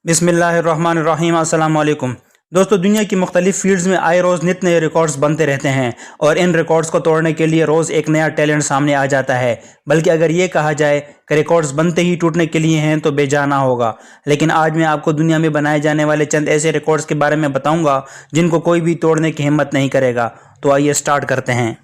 बिस्मिल्लाहिर्रहमानिर्रहीम। अस्सलाम वालेकुम दोस्तों, दुनिया की मुख्तलिफ फील्ड्स में आए रोज़ नित नए रिकॉर्ड्स बनते रहते हैं और इन रिकॉर्ड्स को तोड़ने के लिए रोज़ एक नया टैलेंट सामने आ जाता है। बल्कि अगर ये कहा जाए कि रिकॉर्ड्स बनते ही टूटने के लिए हैं तो बेजाना होगा। लेकिन आज मैं आपको दुनिया में बनाए जाने वाले चंद ऐसे रिकॉर्ड्स के बारे में बताऊंगा जिनको कोई भी तोड़ने की हिम्मत नहीं करेगा। तो आइए स्टार्ट करते हैं।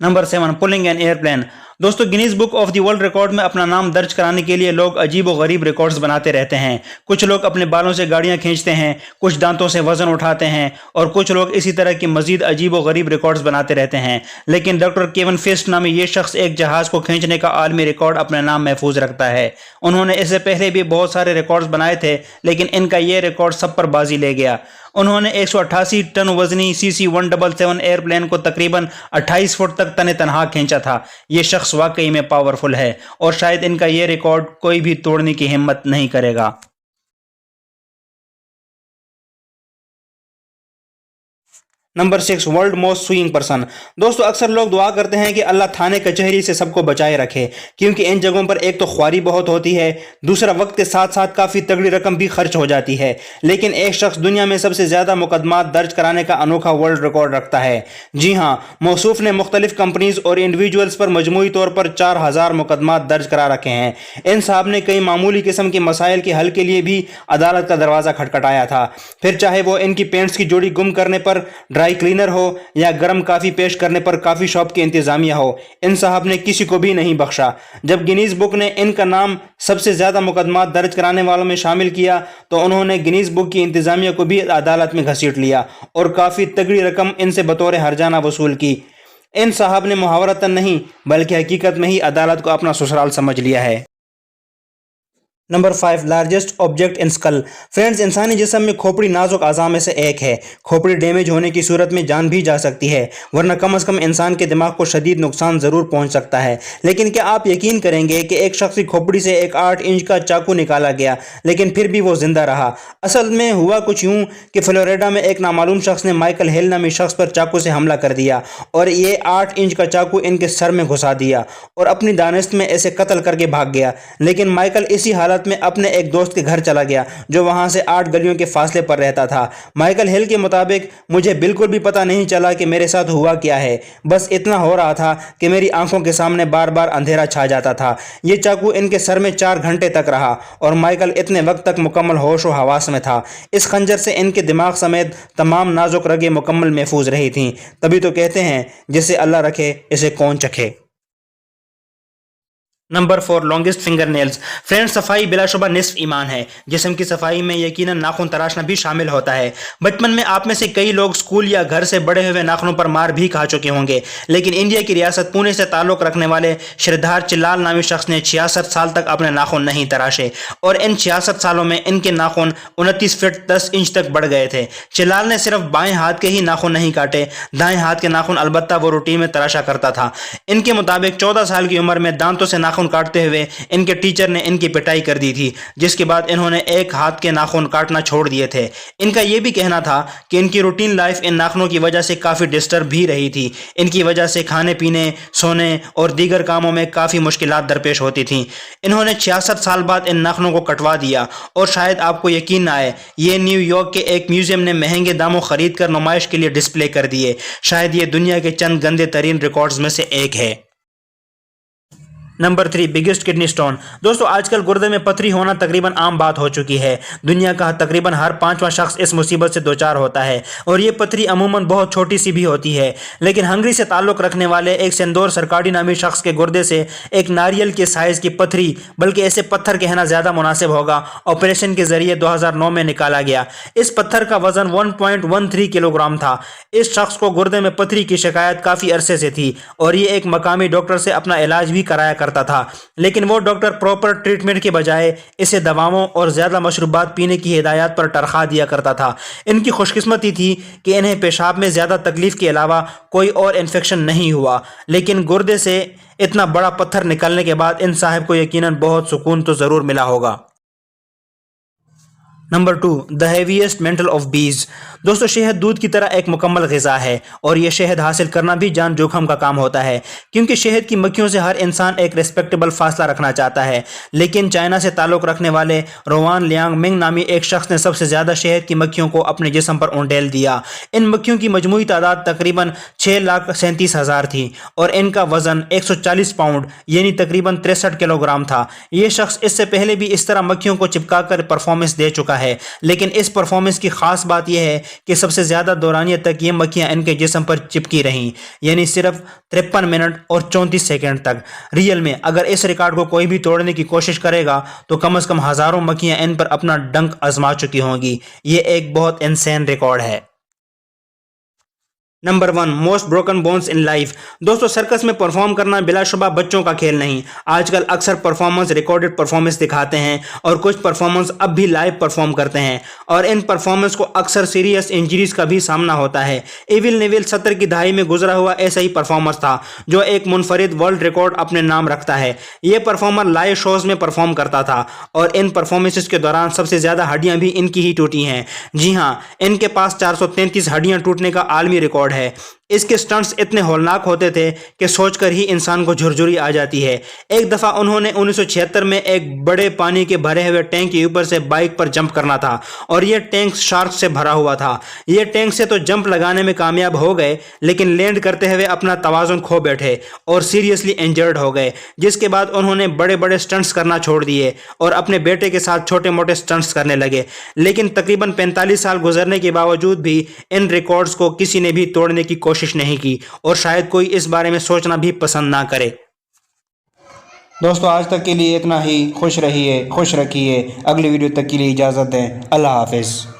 Number 7, pulling an airplane. दोस्तों, Guinness book of the world record में अपना नाम दर्ज कराने के लिए लोग अजीब और गरीब रिकॉर्ड्स बनाते रहते हैं। कुछ लोग अपने बालों से गाड़ियां खींचते हैं, कुछ दांतों से वजन उठाते हैं और कुछ लोग इसी तरह की मजीद अजीब और गरीब रिकॉर्ड्स बनाते रहते हैं। लेकिन डॉक्टर केवन फिस्ट नामी ये शख्स एक जहाज को खींचने का आलमी रिकॉर्ड अपने नाम महफूज रखता है। उन्होंने इससे पहले भी बहुत सारे रिकॉर्ड्स बनाए थे, लेकिन इनका ये रिकॉर्ड सब पर बाजी ले गया। उन्होंने 188 टन वजनी CC-177 एयरप्लेन को तकरीबन 28 फुट तक तने तनहा खींचा था। ये शख्स वाकई में पावरफुल है और शायद इनका ये रिकॉर्ड कोई भी तोड़ने की हिम्मत नहीं करेगा। Number 6, world most swing person. दोस्तों, अक्सर लोग दुआ करते हैं कि अल्लाह थाने कचहरी से सबको बचाए रखे, क्योंकि इन जगहों पर एक तो ख्वारी बहुत होती है, दूसरा वक्त के साथ साथ काफ़ी तगड़ी रकम भी खर्च हो जाती है। लेकिन एक शख्स दुनिया में सबसे ज़्यादा मुकदमात दर्ज कराने का अनोखा वर्ल्ड रिकॉर्ड रखता है। जी हाँ, मौसूफ ने मुख्तलिफ कंपनीज और इंडिविजुअल्स पर मजमूई तौर पर 4000 मुकदमात दर्ज करा रखे हैं। इन साहब ने कई मामूली किस्म के मसाइल के हल के लिए भी अदालत का दरवाज़ा खटखटाया था, फिर चाहे वो इनकी पेंट्स की जोड़ी गुम करने पर ड्राई क्लीनर हो या गर्म काफी पेश करने पर काफी शॉप की इंतजामिया हो। इन साहब ने किसी को भी नहीं बख्शा। जब गिनीज बुक ने इनका नाम सबसे ज्यादा मुकदमात दर्ज कराने वालों में शामिल किया तो उन्होंने गिनीज बुक की इंतजामिया को भी अदालत में घसीट लिया और काफी तगड़ी रकम इनसे बतौर हर्जाना वसूल की। इन साहब ने मुहावरतन नहीं बल्कि हकीकत में ही अदालत को अपना ससुराल समझ लिया है। Number 5, largest object in school. Friends, इंसानी जिस्म में खोपड़ी नाजुक अज़ा में से एक है। खोपड़ी डैमेज होने की सूरत में जान भी जा सकती है, वरना कम अज़ कम इंसान के दिमाग को शदीद नुकसान ज़रूर पहुंच सकता है। लेकिन क्या आप यकीन करेंगे कि एक शख्स की खोपड़ी से एक 8 इंच का चाकू निकाला गया, लेकिन फिर भी वो जिंदा रहा। असल में हुआ कुछ यूं कि फ्लोरिडा में एक नामालूम शख्स ने माइकल हिल नामी शख्स पर चाकू से हमला कर दिया और ये 8 इंच का चाकू इनके सर में घुसा दिया और अपनी दानिश में ऐसे कत्ल करके भाग गया। लेकिन माइकल इसी हालत में अपने एक दोस्त के घर चला गया जो वहां से 8 गलियों के फासले पर रहता था। माइकल हिल के मुताबिक, मुझे बिल्कुल भी पता नहीं चला कि मेरे साथ हुआ क्या है, बस इतना हो रहा था कि मेरी आंखों के सामने बार बार अंधेरा छा जाता था। ये चाकू इनके सर में 4 घंटे तक रहा और माइकल इतने वक्त तक मुकम्मल होश व हवास में था। इस खंजर से इनके दिमाग समेत तमाम नाजुक रगें मुकम्मल महफूज रही थीं। तभी तो कहते हैं, जिसे अल्लाह रखे इसे कौन चखे। Number 4, longest finger nails. Friends, सफाई बिलाशुबा निस्फ ईमान है। जिस्म की सफाई में यकीनन नाखून तराशना भी शामिल होता है। बचपन में आप में से कई लोग स्कूल या घर से बड़े हुए नाखूनों पर मार भी खा चुके होंगे। लेकिन इंडिया की रियासत पुणे से ताल्लुक रखने वाले श्रीधार चिल्लाल नामी शख्स ने 66 साल तक अपने नाखून नहीं तराशे और इन 66 सालों में इनके नाखून 29 फीट 10 इंच तक बढ़ गए थे। चिल्लाल ने सिर्फ बाएं हाथ के ही नाखून नहीं काटे, दाएं हाथ के नाखून अलबत्ता वो रूटीन में तराशा करता था। इनके मुताबिक 14 साल की उम्र में दांतों से नाखून काटते हुए इनके टीचर ने इनकी पिटाई कर दी थी, जिसके बाद इन्होंने एक हाथ के नाखून काटना छोड़ दिए थे। इनका यह भी कहना था कि इनकी रूटीन लाइफ इन नाखूनों की वजह से काफी डिस्टर्ब भी रही थी। इनकी वजह से खाने पीने, सोने और दीगर कामों में काफी मुश्किलात दरपेश होती थीं। इन्होंने 66 साल बाद इन नाखूनों को कटवा दिया और शायद आपको यकीन ना आए, ये न्यूयॉर्क के एक म्यूजियम ने महंगे दामों खरीद कर नुमाइश के लिए डिस्प्ले कर दिए। शायद ये दुनिया के चंद गंदे तरीन रिकॉर्ड्स में से एक है। Number 3, biggest kidney stone. दोस्तों, आजकल गुर्दे में पथरी होना तकरीबन आम बात हो चुकी है। दुनिया का तकरीबन हर 5वां शख्स इस मुसीबत से दोचार होता है और ये पथरी अमूमन बहुत छोटी सी भी होती है। लेकिन हंगरी से ताल्लुक़ रखने वाले एक सेंदोर सरकाडी नामी शख्स के गुर्दे से एक नारियल के साइज की पथरी, बल्कि ऐसे पत्थर कहना ज़्यादा मुनासिब होगा, ऑपरेशन के जरिए 2009 में निकाला गया। इस पत्थर का वजन 1.13 किलोग्राम था। इस शख्स को गुर्दे में पथरी की शिकायत काफ़ी अरसे से थी और ये एक मकामी डॉक्टर से अपना इलाज भी कराया करता था। लेकिन वो डॉक्टर प्रॉपर ट्रीटमेंट के बजाय इसे दवाओं और ज्यादा मशरूबात पीने की हिदायत पर टरखा दिया करता था। इनकी खुशकिस्मती थी कि इन्हें पेशाब में ज्यादा तकलीफ के अलावा कोई और इन्फेक्शन नहीं हुआ। लेकिन गुर्दे से इतना बड़ा पत्थर निकलने के बाद इन साहब को यकीनन बहुत सुकून तो जरूर मिला होगा। Number 2, the heaviest mental of बीज। दोस्तों, शहद दूध की तरह एक मुकम्मल ग़िज़ा है और यह शहद हासिल करना भी जान जोखम का काम होता है, क्योंकि शहद की मक्खियों से हर इंसान एक रिस्पेक्टेबल फासला रखना चाहता है। लेकिन चाइना से ताल्लुक़ रखने वाले रोवान लियांग मिंग नामी एक शख्स ने सबसे ज़्यादा शहद की मक्खियों को अपने जिस्म पर उंडेल दिया। इन मक्खियों की मजमूई तादाद तकरीबन 6,37,000 थी और इनका वज़न 140 पाउंड यानी तकरीबन 63 किलोग्राम था। ये शख्स इससे पहले भी इस तरह मक्खियों को चिपका कर परफॉर्मेंस दे चुका है, लेकिन इस परफॉर्मेंस की खास बात यह है कि सबसे ज्यादा दौरानियत तक ये मक्खियां इनके जिस्म पर चिपकी रहीं, यानी सिर्फ 53 मिनट और 34 सेकंड तक। रियल में अगर इस रिकॉर्ड को कोई भी तोड़ने की कोशिश करेगा तो कम से कम हजारों मक्खियां इन पर अपना डंक आजमा चुकी होंगी। ये एक बहुत इनसेन रिकॉर्ड है। Number 1, most broken bones in life. दोस्तों, सर्कस में परफॉर्म करना बिलाशुबा बच्चों का खेल नहीं। आजकल अक्सर परफॉर्मेंस रिकॉर्डेड परफॉर्मेंस दिखाते हैं और कुछ परफॉर्मेंस अब भी लाइव परफॉर्म करते हैं और इन परफॉर्मेंस को अक्सर सीरियस इंजरीज का भी सामना होता है। एविल नेविल 70 की दहाई में गुजरा हुआ ऐसा ही परफॉर्मर था जो एक मुनफरिद वर्ल्ड रिकॉर्ड अपने नाम रखता है। ये परफॉर्मर लाइव शोज में परफॉर्म करता था और इन परफॉर्मेंसेस के दौरान सबसे ज्यादा हड्डियां भी इनकी ही टूटी हैं। जी हाँ, इनके पास 433 हड्डियां टूटने का आलमी रिकॉर्ड है। इसके स्टंट्स इतने हौलनाक होते थे कि सोचकर ही इंसान को झुरझुरी आ जाती है। एक दफा उन्होंने 1976 में एक बड़े पानी के भरे हुए टैंक के ऊपर से बाइक पर जंप करना था और यह टैंक शार्क से भरा हुआ था। यह टैंक से तो जंप लगाने में कामयाब हो गए, लेकिन लैंड करते हुए अपना तवाज़ुन खो बैठे और सीरियसली इंजर्ड हो गए, जिसके बाद उन्होंने बड़े बड़े स्टंट्स करना छोड़ दिए और अपने बेटे के साथ छोटे मोटे स्टंट्स करने लगे। लेकिन तकरीबन 45 साल गुजरने के बावजूद भी इन रिकॉर्ड्स को किसी ने भी तोड़ने की कोशिश नहीं की और शायद कोई इस बारे में सोचना भी पसंद ना करे। दोस्तों, आज तक के लिए इतना ही। खुश रहिए, खुश रखिए। अगली वीडियो तक के लिए इजाज़त दें। अल्लाह हाफिज़।